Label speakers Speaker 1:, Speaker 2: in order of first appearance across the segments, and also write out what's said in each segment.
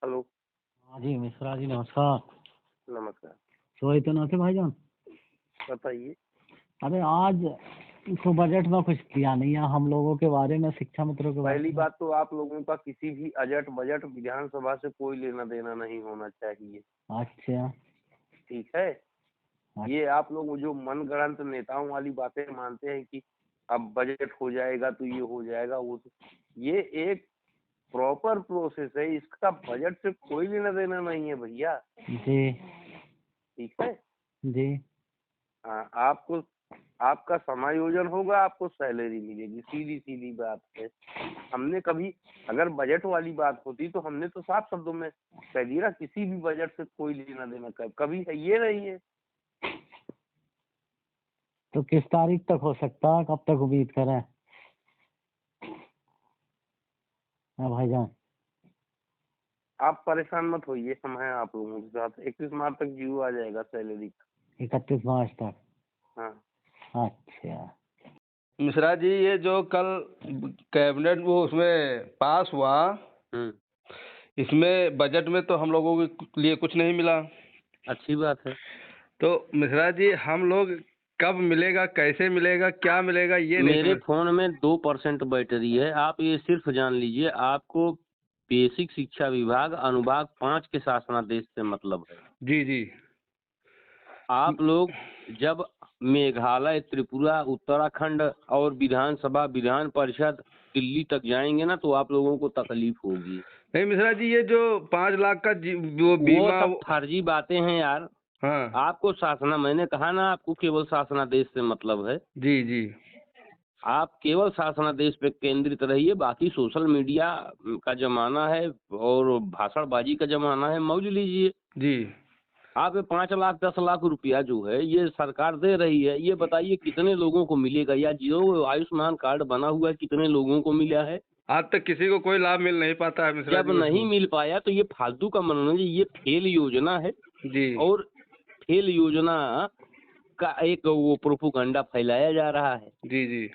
Speaker 1: Hello.
Speaker 2: हाँ जी मिश्रा जी नमस्कार।
Speaker 1: नमस्कार।
Speaker 2: सोए तो ना थे भाईजान?
Speaker 1: बताइए।
Speaker 2: अरे आज तो बजट में कुछ दिया नहीं है हम लोगों के बारे में, शिक्षा मित्रों के बारे
Speaker 1: पहली
Speaker 2: में।
Speaker 1: बात तो आप लोगों का किसी भी बजट विधानसभा से कोई लेना देना नहीं होना चाहिए।
Speaker 2: अच्छा।
Speaker 1: ठीक है।
Speaker 2: अच्छा।
Speaker 1: ये आप लोग जो मनगढ़ंत नेताओं वाली बातें मानते हैं कि अब बजट हो जाएगा तो ये हो जाएगा वो ये एक प्रॉपर प्रोसेस है। इसका बजट से कोई लेना देना नहीं है भैया।
Speaker 2: जी।
Speaker 1: ठीक है।
Speaker 2: जी।
Speaker 1: हाँ, आपको आपका समायोजन होगा, आपको सैलरी मिलेगी, सीधी सीधी बात है। हमने कभी अगर बजट वाली बात होती तो हमने तो साफ शब्दों में कह दिया किसी भी बजट से कोई लेना देना कभी है ये नहीं है।
Speaker 2: तो किस तारीख तक हो सकता है, कब तक उम्मीद करें? हाँ भाईजान।
Speaker 1: आप परेशान मत होइए, हम हैं आप लोगों के साथ। 31 मार्च तक जीरो आ जाएगा सैलरी का।
Speaker 2: 31 मार्च तक?
Speaker 1: हाँ।
Speaker 2: अच्छा।
Speaker 3: मिश्रा जी, ये जो कल कैबिनेट वो उसमें पास हुआ, इसमें बजट में तो हम लोगों के लिए कुछ नहीं मिला।
Speaker 1: अच्छी बात है।
Speaker 3: तो मिश्रा जी, हम लोग कब मिलेगा, कैसे मिलेगा, क्या मिलेगा, ये नहीं
Speaker 4: मेरे
Speaker 3: समझ।
Speaker 4: फोन में 2% बैटरी है। आप ये सिर्फ जान लीजिए, आपको बेसिक शिक्षा विभाग अनुभाग 5 के शासनादेश से मतलब है।
Speaker 3: जी जी।
Speaker 4: आप लोग जब मेघालय, त्रिपुरा, उत्तराखंड और विधानसभा, विधान परिषद दिल्ली तक जाएंगे ना, तो आप लोगों को तकलीफ होगी।
Speaker 3: नहीं मिश्रा जी, ये जो 5 लाख का वो
Speaker 4: वो
Speaker 3: बीमा
Speaker 4: सब फर्जी बातें हैं यार।
Speaker 3: हाँ।
Speaker 4: आपको शासना, मैंने कहा ना, आपको केवल शासनादेश से मतलब है।
Speaker 3: जी जी।
Speaker 4: आप केवल शासनादेश पे केंद्रित रहिए। बाकी सोशल मीडिया का जमाना है और भाषणबाजी का जमाना है, मौज लीजिए।
Speaker 3: जी।
Speaker 4: आप 5 लाख 10 लाख रुपया जो है ये सरकार दे रही है, ये बताइए कितने लोगों को मिलेगा? या जो आयुष्मान कार्ड बना हुआ है कितने लोगों को मिला है?
Speaker 3: आज तक किसी को कोई लाभ मिल नहीं पाता है मिश्रा
Speaker 4: जब
Speaker 3: जी
Speaker 4: नहीं
Speaker 3: उसको।
Speaker 4: मिल पाया तो ये फालतू का मनोरंजन, ये फेल योजना है।
Speaker 3: जी।
Speaker 4: और फेल योजना का एक वो प्रोपोगंडा फैलाया जा रहा है।
Speaker 3: जी जी।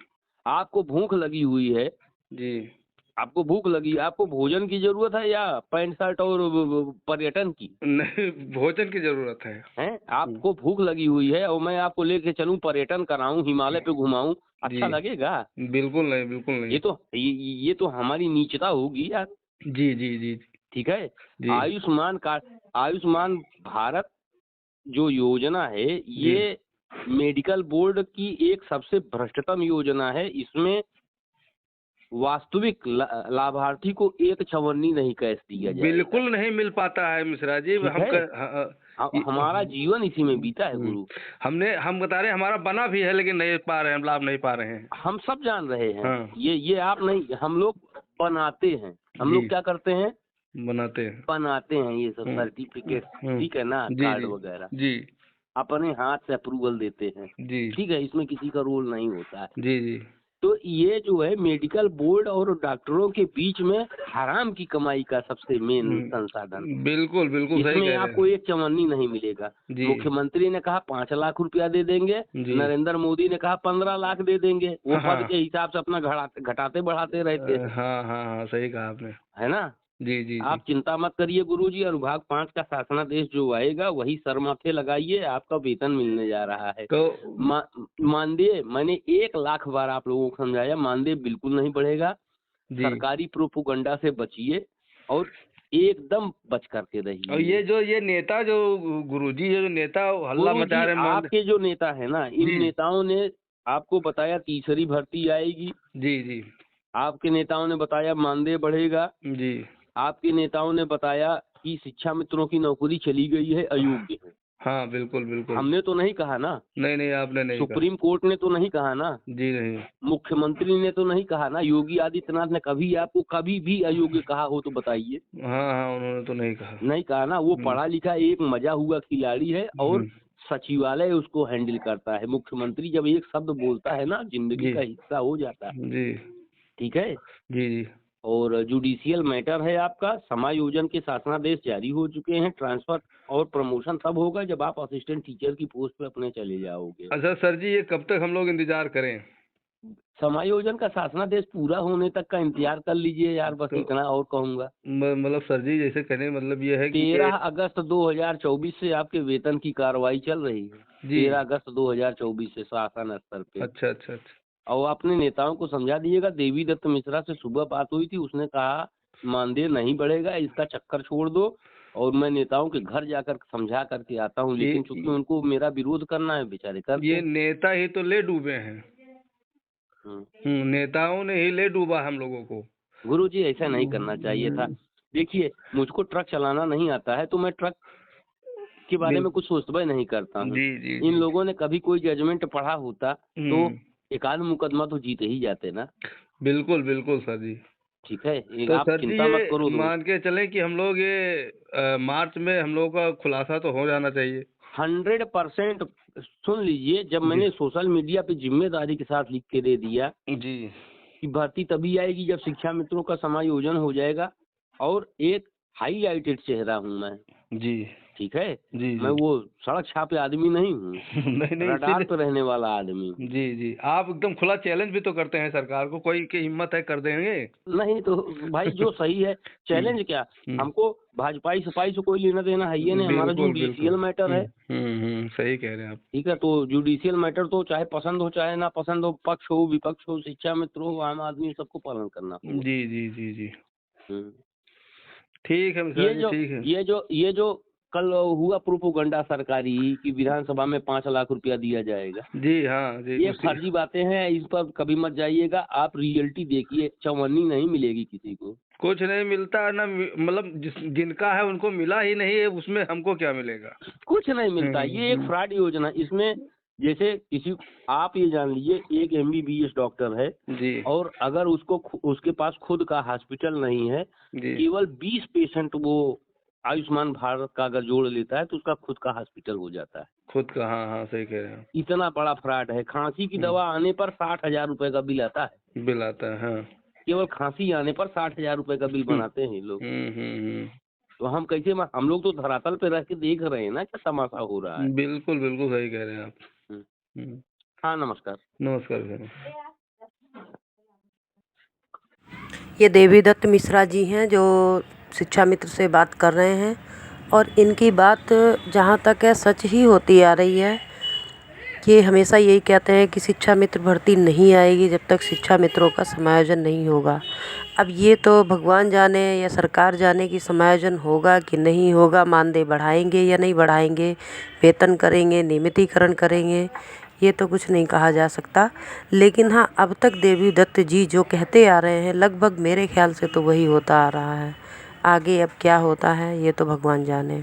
Speaker 4: आपको भूख लगी हुई है,
Speaker 3: जी।
Speaker 4: आपको भूख लगी, आपको भोजन की जरूरत है या पैंट शर्ट और पर्यटन की?
Speaker 3: नहीं, भोजन की जरूरत है।
Speaker 4: हैं? आपको भूख लगी हुई है और मैं आपको लेके चलूं, पर्यटन कराऊं, हिमालय पे घुमाऊं, अच्छा
Speaker 3: जी।
Speaker 4: लगेगा?
Speaker 3: बिल्कुल नहीं, बिल्कुल नहीं।
Speaker 4: ये तो हमारी नीचता होगी यार।
Speaker 3: जी जी जी।
Speaker 4: ठीक है।
Speaker 3: जी।
Speaker 4: आयुष्मान कार्ड, आयुष्मान भारत जो योजना है, ये मेडिकल बोर्ड की एक सबसे भ्रष्टतम योजना है। इसमें वास्तविक लाभार्थी को एक चवन्नी नहीं कैश दिया जाएगा।
Speaker 3: बिल्कुल नहीं मिल पाता है मिश्रा जी।
Speaker 4: ठीक है? हमारा जीवन इसी में बीता है गुरु।
Speaker 3: हम बता रहे हैं, हमारा बना भी है लेकिन नहीं पा रहे हैं, हम लाभ नहीं पा रहे हैं।
Speaker 4: हम सब जान रहे हैं।
Speaker 3: हाँ।
Speaker 4: ये आप नहीं, हम लोग बनाते हैं। हम लोग क्या करते हैं?
Speaker 3: बनाते हैं,
Speaker 4: बनाते हैं ये सब सर्टिफिकेट, ठीक है ना, कार्ड वगैरह
Speaker 3: जी।
Speaker 4: अपने हाथ से अप्रूवल देते हैं।
Speaker 3: जी।
Speaker 4: ठीक है, इसमें किसी का रोल नहीं होता है।
Speaker 3: जी जी।
Speaker 4: तो ये जो है मेडिकल बोर्ड और डॉक्टरों के बीच में हराम की कमाई का सबसे मेन संसाधन।
Speaker 3: बिल्कुल बिल्कुल सही कह
Speaker 4: इसमें
Speaker 3: रहे हैं।
Speaker 4: आपको एक चवन्नी नहीं मिलेगा।
Speaker 3: जी।
Speaker 4: मुख्यमंत्री ने कहा 5 लाख रुपया दे देंगे, नरेंद्र मोदी ने कहा 15 लाख दे देंगे। वो पद के हिसाब से अपना घटाते बढ़ाते रहते हैं।
Speaker 3: हाँ हाँ हाँ, सही कहा आपने।
Speaker 4: है ना?
Speaker 3: जी जी।
Speaker 4: आप चिंता मत करिए गुरुजी, और विभाग 5 का शासनादेश जो आएगा वही सर माथे लगाइए, आपका वेतन मिलने जा रहा है।
Speaker 3: तो
Speaker 4: मानदेय मैंने 1 लाख बार आप लोगों को समझाया, मानदेय बिल्कुल नहीं बढ़ेगा। सरकारी प्रोपोगंडा से बचिए और एकदम बच करके रहिए।
Speaker 3: और ये नेता जो गुरुजी, ये जो नेता हल्ला मचा रहे हैं,
Speaker 4: आपके जो नेता है ना, इन नेताओं ने आपको बताया तीसरी भर्ती आएगी। जी जी। आपके नेताओं ने बताया मानदेय बढ़ेगा। जी। आपके नेताओं ने बताया कि शिक्षा मित्रों की नौकरी चली गई है, अयोग्य है। हाँ बिल्कुल बिल्कुल। हमने तो नहीं कहा ना। नहीं, आपने नहीं। सुप्रीम कोर्ट ने तो नहीं कहा ना। जी नहीं। मुख्यमंत्री ने तो नहीं कहा ना। योगी आदित्यनाथ ने कभी आपको कभी भी अयोग्य कहा हो तो बताइए।
Speaker 3: हाँ हाँ, उन्होंने तो नहीं कहा।
Speaker 4: नहीं कहा ना। वो पढ़ा लिखा एक मजा हुआ खिलाड़ी है और सचिवालय उसको हैंडल करता है। मुख्यमंत्री जब एक शब्द बोलता है ना, जिंदगी का हिस्सा हो जाता है। जी। ठीक है। जी जी। और जुडिशियल मैटर है आपका। समायोजन के शासनादेश जारी हो चुके हैं। ट्रांसफर और प्रमोशन तब होगा जब आप असिस्टेंट टीचर की पोस्ट पे अपने चले जाओगे।
Speaker 3: अच्छा सर जी, ये कब तक हम लोग इंतजार करें?
Speaker 4: समायोजन का शासनादेश पूरा होने तक का इंतजार कर लीजिए यार, बस
Speaker 3: तो
Speaker 4: इतना और कहूंगा।
Speaker 3: मतलब सर जी जैसे कहने मतलब ये है कि
Speaker 4: 13 अगस्त 2024 से आपके वेतन की कार्रवाई चल रही है।
Speaker 3: जी
Speaker 4: 13 अगस्त 2024 से शासन स्तर पे।
Speaker 3: अच्छा अच्छा अच्छा
Speaker 4: और अपने नेताओं को समझा दीजिएगा। देवी दत्त मिश्रा से सुबह बात हुई थी, उसने कहा मानदेय नहीं बढ़ेगा, इसका चक्कर छोड़ दो, और मैं नेताओं के घर जाकर समझा करके आता हूँ। लेकिन चूंकि उनको मेरा विरोध करना है, बेचारे करते
Speaker 3: ये
Speaker 4: हैं।
Speaker 3: नेता ही तो ले डूबे हैं। नेताओं ने ही ले डूबा हम लोगों को।
Speaker 4: गुरुजी ऐसा नहीं करना चाहिए था। देखिए मुझको ट्रक चलाना नहीं आता है, तो मैं ट्रक के बारे में कुछ सोचता नहीं करता हूँ।
Speaker 3: जी
Speaker 4: इन लोगों ने कभी कोई जजमेंट पढ़ा होता तो एक आध मुकदमा तो जीत ही जाते ना।
Speaker 3: बिल्कुल बिल्कुल सर जी।
Speaker 4: ठीक है,
Speaker 3: तो
Speaker 4: आप
Speaker 3: सर जी
Speaker 4: चिंता मत करो।
Speaker 3: मान के चलें कि हम लोग ये मार्च में हम लोगों का खुलासा तो हो जाना चाहिए।
Speaker 4: 100% सुन लीजिए, जब मैंने सोशल मीडिया पे जिम्मेदारी के साथ लिख के दे दिया
Speaker 3: जी
Speaker 4: कि भर्ती तभी आएगी जब शिक्षा मित्रों का समायोजन हो जाएगा, और एक हाईलाइटेड चेहरा हूँ मैं।
Speaker 3: जी
Speaker 4: ठीक है
Speaker 3: जी
Speaker 4: मैं वो सड़क छापे आदमी नहीं हूँ।
Speaker 3: नहीं
Speaker 4: रडार पे रहने वाला आदमी हूँ।
Speaker 3: जी जी आप एकदम खुला चैलेंज भी तो करते हैं सरकार को, कोई की हिम्मत है कर देंगे।
Speaker 4: नहीं तो भाई जो सही है, चैलेंज क्या, हमको भाजपाई सपाई से कोई लेना देना है ही नहीं। हमारा जुडिशियल मैटर है।
Speaker 3: सही कह रहे हैं आप।
Speaker 4: ठीक है, तो जुडिशियल मैटर तो चाहे पसंद हो चाहे ना पसंद हो, पक्ष हो विपक्ष हो, शिक्षा मित्र हो आम आदमी, सबको पालन करना होगा।
Speaker 3: जी जी जी जी
Speaker 4: हम्म।
Speaker 3: ठीक है मिश्रा जी, ठीक है।
Speaker 4: ये जो कल हुआ प्रोपोगंडा सरकारी कि विधानसभा में 5 लाख रुपया दिया जाएगा,
Speaker 3: जी हाँ जी
Speaker 4: ये फर्जी बातें हैं। इस पर कभी मत जाइएगा। आप रियलिटी देखिए, चौवन्नी नहीं मिलेगी किसी को।
Speaker 3: कुछ नहीं मिलता ना, मतलब जिनका है उनको मिला ही नहीं है, उसमें हमको क्या मिलेगा?
Speaker 4: कुछ नहीं मिलता। ये एक फ्रॉड योजना। इसमें जैसे किसी, आप ये जान लीजिए, एक MBBS डॉक्टर है
Speaker 3: जी
Speaker 4: और अगर उसके पास खुद का हॉस्पिटल नहीं है,
Speaker 3: जी
Speaker 4: केवल 20 पेशेंट वो आयुष्मान भारत का अगर जोड़ लेता है तो उसका खुद का हॉस्पिटल हो जाता है।
Speaker 3: खुद का, हाँ हाँ सही कह रहे हैं।
Speaker 4: इतना बड़ा फ्रॉड है। खांसी की दवा आने पर 60,000 रुपए का बिल आता है।
Speaker 3: बिल आता है, हाँ।
Speaker 4: केवल खांसी आने पर 60,000 रुपए का बिल बनाते हैं लोग। तो हम कैसे, हम लोग तो धरातल पे रह के देख रहे हैं ना क्या तमाशा हो रहा है।
Speaker 3: बिल्कुल बिल्कुल सही कह रहे हैं आप।
Speaker 4: हाँ नमस्कार।
Speaker 3: नमस्कार सर।
Speaker 5: ये देवी दत्त मिश्रा जी हैं जो शिक्षा मित्र से बात कर रहे हैं, और इनकी बात जहाँ तक है सच ही होती आ रही है। ये हमेशा यही कहते हैं कि शिक्षा मित्र भर्ती नहीं आएगी जब तक शिक्षा मित्रों का समायोजन नहीं होगा। अब ये तो भगवान जाने या सरकार जाने कि समायोजन होगा कि नहीं होगा, मानदेय बढ़ाएंगे या नहीं बढ़ाएंगे, वेतन करेंगे, नियमितीकरण करेंगे, ये तो कुछ नहीं कहा जा सकता। लेकिन हाँ, अब तक देवी दत्त जी जो कहते आ रहे हैं लगभग मेरे ख्याल से तो वही होता आ रहा है। आगे अब क्या होता है ये तो भगवान जाने।